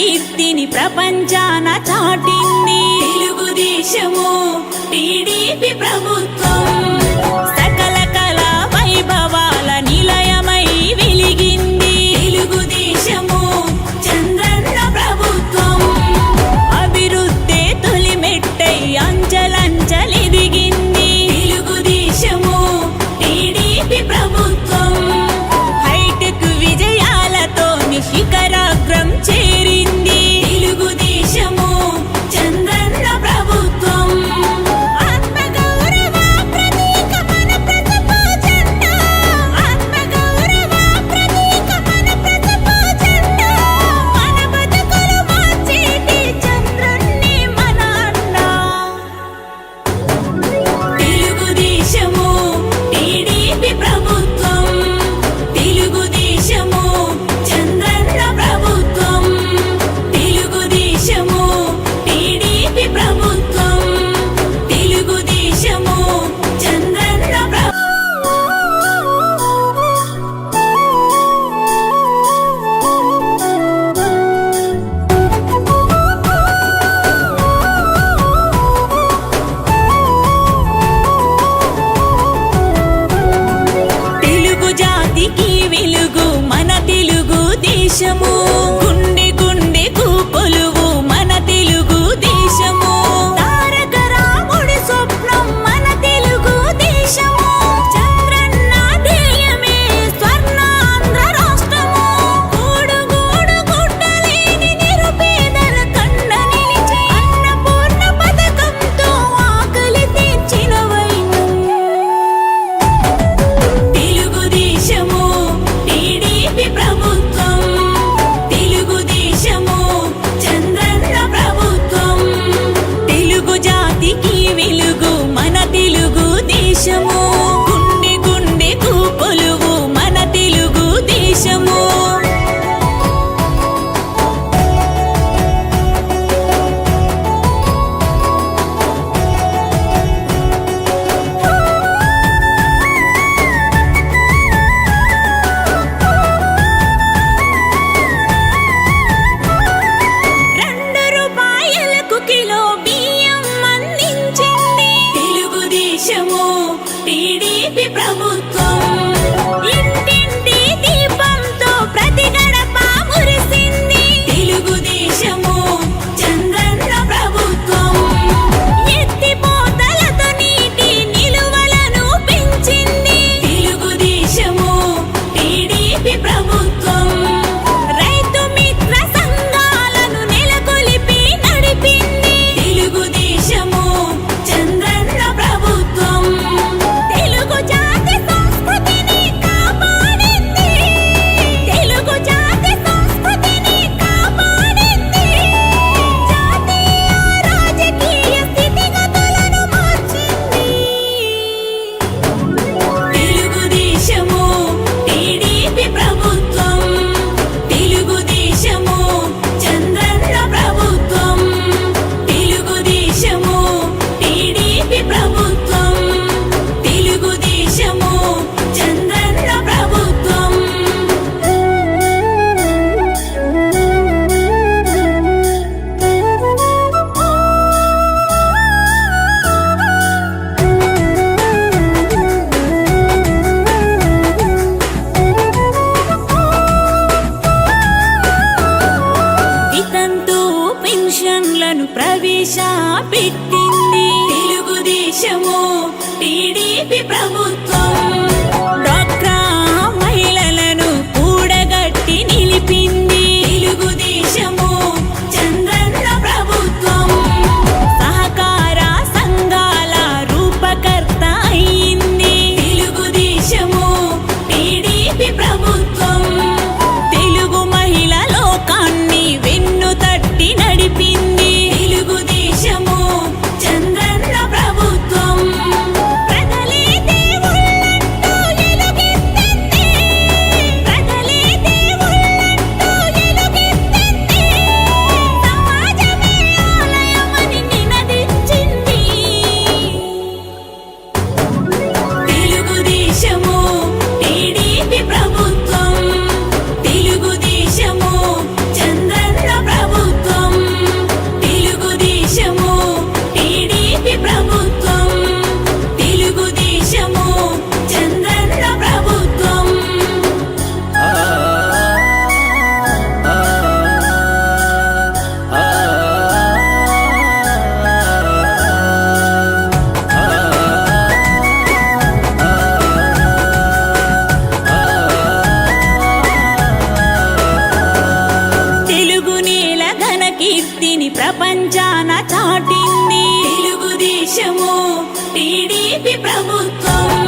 కీర్తిని ప్రపంచాన చాటింది తెలుగుదేశము టీడీపీ ప్రభుత్వం సకల కళా వైభవాల నిలయమై వెలిగింది తెలుగుదేశము చంద్రన్న ప్రభుత్వం అభివృద్ధి తొలి మెట్టై అంచలంచలెదిగింది తెలుగుదేశము టీడీపీ ప్రభుత్వం హైటెక్ విజయాలతో శిఖరాగ్రం చేరింది తెలుగుదేశము చంద్రన్న ప్రభుత్వం ఆత్మగౌరవ ప్రతీక మన ప్రతిభా జెండా ఆత్మగౌరవ ప్రతీక మన ప్రతిభా జెండా మన బతుకులు మార్చేటి చంద్రన్నే మన అన్న తెలుగుదేశము టీడీపీ ప్రభుత్వం తెలుగుదేశము చంద్రన్న ప్రభుత్వం తెలుగుదేశము టీడీపీ ప్రభుత్వం తెలుగుదేశము చంద్రన్న తెలుగు జాతికి వెలుగు మన తెలుగు దేశము గుండె గుండెకు కొలువు మన తెలుగు దేశము తారక రాముడి స్వప్నం మన తెలుగు దేశము చంద్రన్న ధ్యేయమే స్వర్ణాంధ్ర రాష్ట్రము గూడు గూడు గుడ్డలేని నిరుపేదల కన్న నిలిచి అన్నపూర్ణ పథకంతో ఆకలి తీర్చిన వైనం తెలుగుదేశము టీడీపీ ప్రభుత్వం తెలుగుదేశము చంద్రన్న ప్రభుత్వం తెలుగు జాతికి వెలుగు మన తెలుగు దేశము గుండె గుండెకు కొలువు మన తెలుగు దేశము ₹2 కిలో బియ్యం అందించింది తెలుగుదేశము టీడీపీ ప్రభుత్వం ఇంటింటి దీపంతో ప్రతి గడప మురిసింది తెలుగుదేశము చంద్రన్న ప్రభుత్వం ఎత్తిపోతలతో నీటి నిలువలను పెంచింది తెలుగుదేశము టీడీపీ ప్రభుత్వం రైతు మిత్ర సంఘాలను నెలకొల్పి నడిపింది తెలుగుదేశము చంద్రన్న ప్రభుత్వం తెలుగు జాతి సంస్కృతిని కాపాడింది తెలుగు జాతి సంస్కృతిని కాపాడింది జాతీయ రాజకీయ స్థితిగతులను మార్చింది తెలుగుదేశము టీడీపీ ప్రభుత్వం తెలుగుదేశము చంద్రన్న ప్రభుత్వం తెలుగుదేశము టీడీపీ ప్రభుత్వం తెలుగుదేశము చంద్రన్న ప్రభుత్వం వితంతు పెన్షన్లను ప్రవేశపెట్టింది తెలుగుదేశము టీడీపీ ప్రభుత్వం డ్వాక్రా మహిళలను కూడగట్టి నిలిపింది తెలుగుదేశము చంద్రన్న ప్రభుత్వం సహకార సంఘాల రూపకర్త అయింది తెలుగుదేశము టీడీపీ ప్రభుత్వం తెలుగు మహిళ లోకాన్ని వెన్ను తట్టి నడిపింది తెలుగుదేశము చంద్రన్న ప్రభుత్వం ప్రజలే దేవుళ్ళంటూ కీర్తిని ప్రపంచాన చాటింది తెలుగుదేశము టీడీపీ ప్రభుత్వం